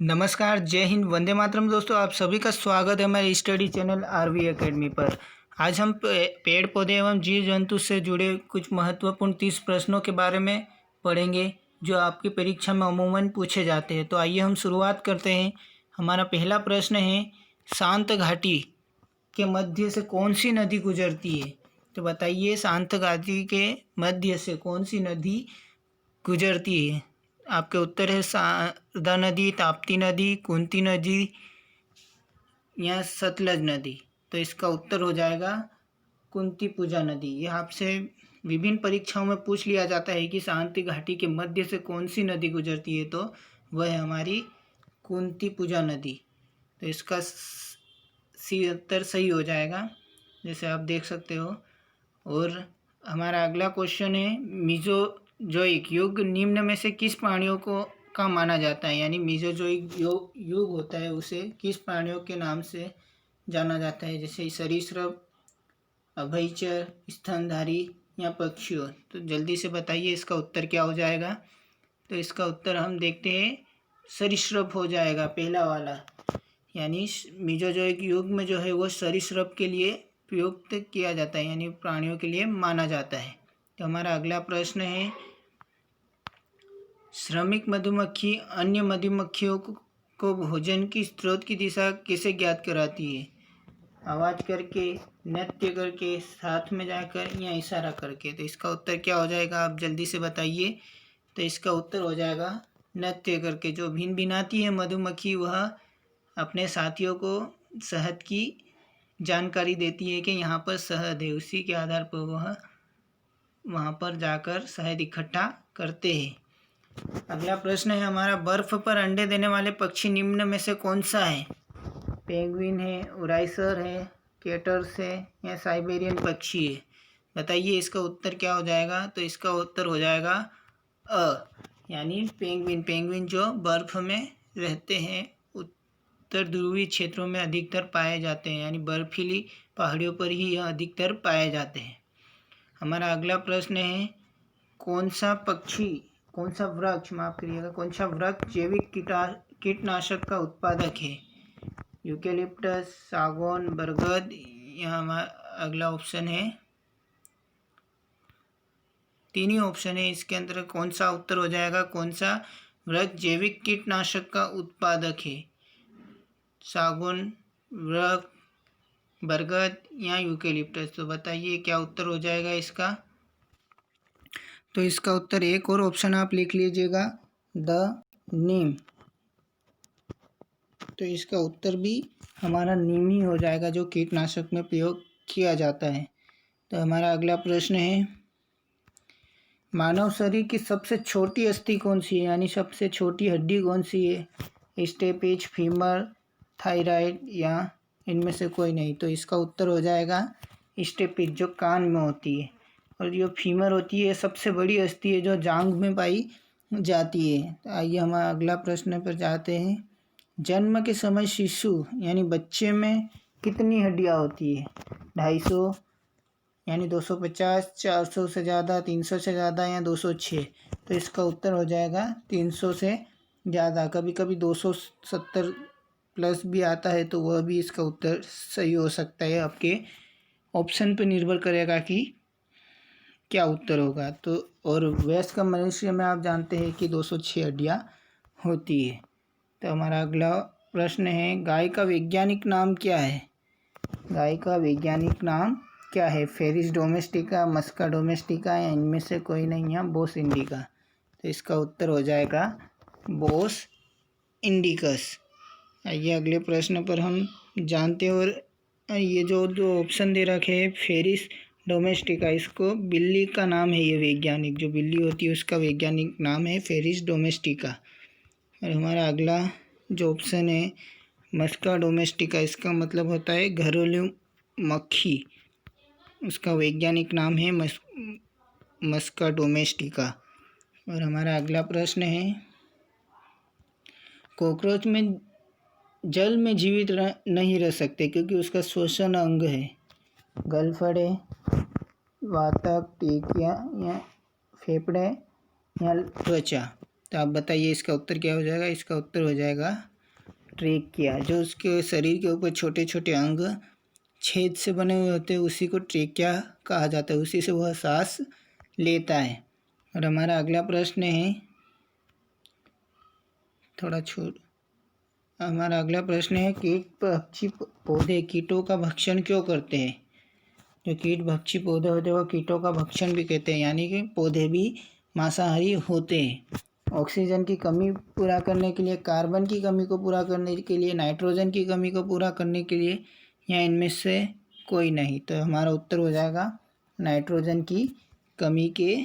नमस्कार, जय हिंद, वंदे मातरम। दोस्तों, आप सभी का स्वागत है हमारे स्टडी चैनल आरवी एकेडमी पर। आज हम पेड़ पौधे एवं जीव जंतु से जुड़े कुछ महत्वपूर्ण 30 प्रश्नों के बारे में पढ़ेंगे जो आपकी परीक्षा में अमूमन पूछे जाते हैं। तो आइए हम शुरुआत करते हैं। हमारा पहला प्रश्न है, शांत घाटी के मध्य से कौन सी नदी गुजरती है? तो बताइए, शांत घाटी के मध्य से कौन सी नदी गुजरती है? आपके उत्तर है शारदा नदी, ताप्ती नदी, कुंती नदी या सतलज नदी। तो इसका उत्तर हो जाएगा कुंती पुजा नदी। यह आपसे विभिन्न परीक्षाओं में पूछ लिया जाता है कि शांति घाटी के मध्य से कौन सी नदी गुजरती है, तो वह है हमारी कुंती पुजा नदी। तो इसका सी उत्तर सही हो जाएगा, जैसे आप देख सकते हो। और हमारा अगला क्वेश्चन है, मीजोजोइक युग निम्न में से किस प्राणियों का माना जाता है? यानी मीजोजोइक युग होता है, उसे किस प्राणियों के नाम से जाना जाता है? जैसे सरीसृप, अभयचर, स्तनधारी या पक्षियों। तो जल्दी से बताइए इसका उत्तर क्या हो जाएगा। तो इसका उत्तर हम देखते हैं, सरीसृप हो जाएगा, पहला वाला। यानी मीजोजोइक युग में जो है वो सरीसृप के लिए प्रयुक्त किया जाता है, यानी प्राणियों के लिए माना जाता है। तो हमारा अगला प्रश्न है, श्रमिक मधुमक्खी अन्य मधुमक्खियों को भोजन की स्रोत की दिशा कैसे ज्ञात कराती है? आवाज़ करके, नृत्य करके, साथ में जाकर या इशारा करके। तो इसका उत्तर क्या हो जाएगा, आप जल्दी से बताइए। तो इसका उत्तर हो जाएगा नृत्य करके। जो भिनभिनाती है मधुमक्खी, वह अपने साथियों को शहद की जानकारी देती है कि यहाँ पर शहद है। उसी के आधार पर वह वहाँ पर जाकर शहद इकट्ठा करते हैं। अगला प्रश्न है हमारा, बर्फ़ पर अंडे देने वाले पक्षी निम्न में से कौन सा है? पेंगुइन है, उराइसर है, कैटर्स है या साइबेरियन पक्षी है? बताइए इसका उत्तर क्या हो जाएगा। तो इसका उत्तर हो जाएगा अ, यानी पेंगुइन। पेंगुइन जो बर्फ़ में रहते हैं, उत्तर ध्रुवीय क्षेत्रों में अधिकतर पाए जाते हैं, यानी बर्फीली पहाड़ियों पर ही यह अधिकतर पाए जाते हैं। हमारा अगला प्रश्न है, कौन सा वृक्ष जैविक कीटनाशक का उत्पादक है? यूकेलिप्टस, सागौन, बरगद या हमारा अगला ऑप्शन है, तीन ही ऑप्शन है, इसके अंदर कौन सा उत्तर हो जाएगा? कौन सा वृक्ष जैविक कीटनाशक का उत्पादक है? सागौन, वृक्ष, बरगद या यूकेलिप्टस। तो बताइए क्या उत्तर हो जाएगा इसका। तो इसका उत्तर एक और ऑप्शन आप लिख लीजिएगा, द नीम। तो इसका उत्तर भी हमारा नीम ही हो जाएगा, जो कीटनाशक में प्रयोग किया जाता है। तो हमारा अगला प्रश्न है, मानव शरीर की सबसे छोटी अस्थि कौन सी है? यानी सबसे छोटी हड्डी कौन सी है? स्टेपिज, फीमर, थायराइड या इनमें से कोई नहीं। तो इसका उत्तर हो जाएगा स्टेपिज, जो कान में होती है। और जो फीमर होती है सबसे बड़ी अस्थि है, जो जांघ में पाई जाती है। तो आइए हम अगला प्रश्न पर जाते हैं, जन्म के समय शिशु यानी बच्चे में कितनी हड्डियां होती है? 250 यानी 250, 400 से ज़्यादा, 300 से ज़्यादा या 206। तो इसका उत्तर हो जाएगा 300 से ज़्यादा। कभी कभी 270 प्लस भी आता है, तो वह भी इसका उत्तर सही हो सकता है। आपके ऑप्शन पर निर्भर करेगा कि क्या उत्तर होगा। तो और वयस्क मनुष्य में आप जानते हैं कि 206 हड्डियाँ होती है। तो हमारा अगला प्रश्न है, गाय का वैज्ञानिक नाम क्या है? गाय का वैज्ञानिक नाम क्या है? फेरिस डोमेस्टिका, मस्का डोमेस्टिका या इनमें से कोई नहीं है, बोस इंडिका। तो इसका उत्तर हो जाएगा बोस इंडिकस। आइए अगले प्रश्न पर हम जानते हैं। और ये जो ऑप्शन दे रखे हैं, फेरिस डोमेस्टिका, इसको बिल्ली का नाम है। ये वैज्ञानिक, जो बिल्ली होती है उसका वैज्ञानिक नाम है फेरिस डोमेस्टिका। और हमारा अगला जो ऑप्शन है, मस्का डोमेस्टिका, इसका मतलब होता है घरेलू मक्खी। उसका वैज्ञानिक नाम है मस्का डोमेस्टिका। और हमारा अगला प्रश्न है, कॉकरोच में जल में जीवित नहीं रह सकते क्योंकि उसका श्वसन अंग है? गलफड़े, वातक, टीकिया या फेफड़े या त्वचा। तो आप बताइए इसका उत्तर क्या हो जाएगा। इसका उत्तर हो जाएगा ट्रेकिया, जो उसके शरीर के ऊपर छोटे छोटे अंग छेद से बने हुए होते हैं उसी को ट्रेकिया कहा जाता है, उसी से वह सांस लेता है। और हमारा अगला प्रश्न है, हमारा अगला प्रश्न है, कीट भक्षी पौधे कीटों का भक्षण क्यों करते हैं? जो कीट भक्षी पौधे होते हैं वह कीटों का भक्षण भी कहते हैं, यानी कि पौधे भी मांसाहारी होते हैं। ऑक्सीजन की कमी पूरा करने के लिए, कार्बन की कमी को पूरा करने के लिए, नाइट्रोजन की कमी को पूरा करने के लिए, या इनमें से कोई नहीं? तो हमारा उत्तर हो जाएगा नाइट्रोजन की कमी के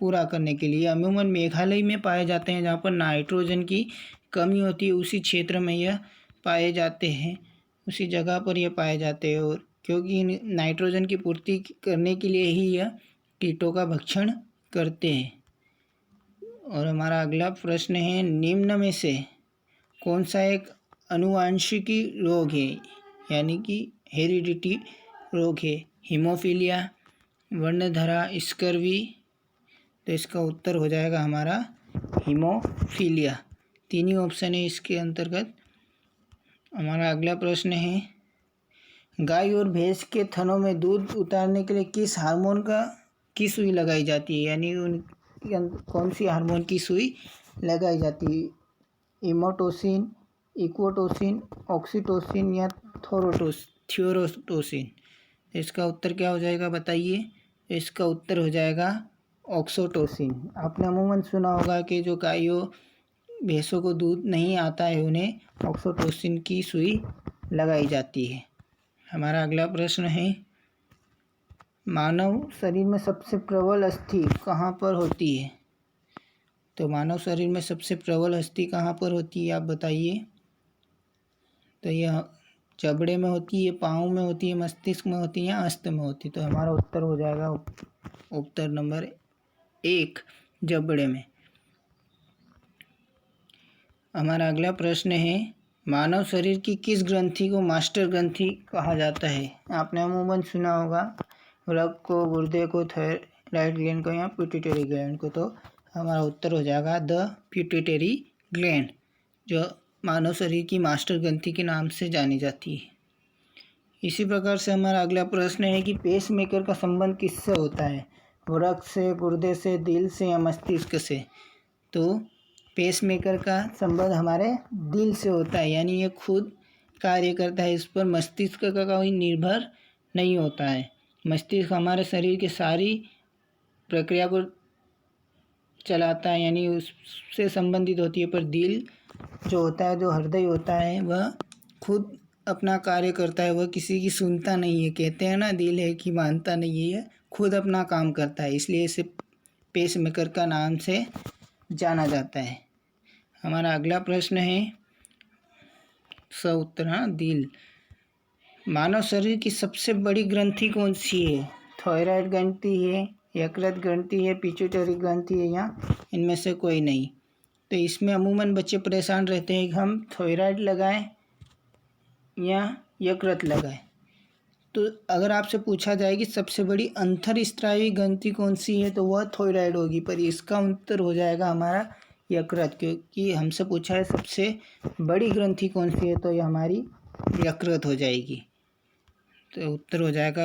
पूरा करने के लिए। अमूमन मेघालय में पाए जाते हैं, जहाँ पर नाइट्रोजन की कमी होती है उसी क्षेत्र में यह पाए जाते हैं, उसी जगह पर यह पाए जाते हैं। और क्योंकि नाइट्रोजन की पूर्ति करने के लिए ही यह कीटों का भक्षण करते हैं। और हमारा अगला प्रश्न है, निम्न में से कौन सा एक अनुवांशिकी रोग है, यानी कि हेरिडिटी रोग है? हीमोफीलिया, वर्णधरा, स्कर्वी? तो इसका उत्तर हो जाएगा हमारा हीमोफीलिया। 3 ही ऑप्शन है इसके अंतर्गत। हमारा अगला प्रश्न है, गाय और भैंस के थनों में दूध उतारने के लिए किस हार्मोन की सुई लगाई जाती है, यानी कौन सी हार्मोन की सुई लगाई जाती है? इमोटोसिन, इक्वोटोसिन, ऑक्सीटोसिन या थियोरोटोसिन? इसका उत्तर क्या हो जाएगा बताइए? इसका उत्तर हो जाएगा ऑक्सीटोसिन। आपने अमूमन सुना होगा कि जो गायों भैंसों को दूध नहीं आता है उन्हें ऑक्सीटोसिन की सुई लगाई जाती है। हमारा अगला प्रश्न है, मानव शरीर में सबसे प्रबल अस्थि कहाँ पर होती है? तो मानव शरीर में सबसे प्रबल अस्थि कहाँ पर होती है, आप बताइए? तो यह जबड़े में होती है, पाँव में होती है, मस्तिष्क में होती है या अस्त में होती है? तो हमारा उत्तर हो जाएगा उत्तर नंबर 1, जबड़े में। हमारा अगला प्रश्न है, मानव शरीर की किस ग्रंथि को मास्टर ग्रंथि कहा जाता है? आपने अमूमन सुना होगा रक्त को, गुर्दे को, थायराइड ग्लैंड को या पिट्यूटरी ग्लैंड को। तो हमारा उत्तर हो जाएगा द पिट्यूटरी ग्लैंड, जो मानव शरीर की मास्टर ग्रंथि के नाम से जानी जाती है। इसी प्रकार से हमारा अगला प्रश्न है कि पेस मेकर का संबंध किससे होता है? रक्त से, गुर्दे से, दिल से या मस्तिष्क से? तो पेस मेकर का संबंध हमारे दिल से होता है, यानी ये खुद कार्य करता है, इस पर मस्तिष्क का कोई निर्भर नहीं होता है। मस्तिष्क हमारे शरीर के सारी प्रक्रिया को चलाता है, यानी उससे संबंधित होती है, पर दिल जो होता है, जो हृदय होता है, वह खुद अपना कार्य करता है, वह किसी की सुनता नहीं है। कहते हैं ना, दिल है कि मानता नहीं है, खुद अपना काम करता है, इसलिए इसे पेस मेकर का नाम से जाना जाता है। हमारा अगला प्रश्न है, उत्तर दिल। मानव शरीर की सबसे बड़ी ग्रंथि कौन सी है? थायराइड ग्रंथि है, यकृत ग्रंथि है, पिट्यूटरी ग्रंथि है या इनमें से कोई नहीं? तो इसमें अमूमन बच्चे परेशान रहते हैं कि हम थायराइड लगाएं या यकृत लगाएं। तो अगर आपसे पूछा जाए कि सबसे बड़ी अंतरस्त्रावी ग्रंथि कौन सी है, तो वह थायराइड होगी, पर इसका उत्तर हो जाएगा हमारा यकृत, क्योंकि हमसे पूछा है सबसे बड़ी ग्रंथि कौन सी है, तो ये हमारी यकृत हो जाएगी। तो उत्तर हो जाएगा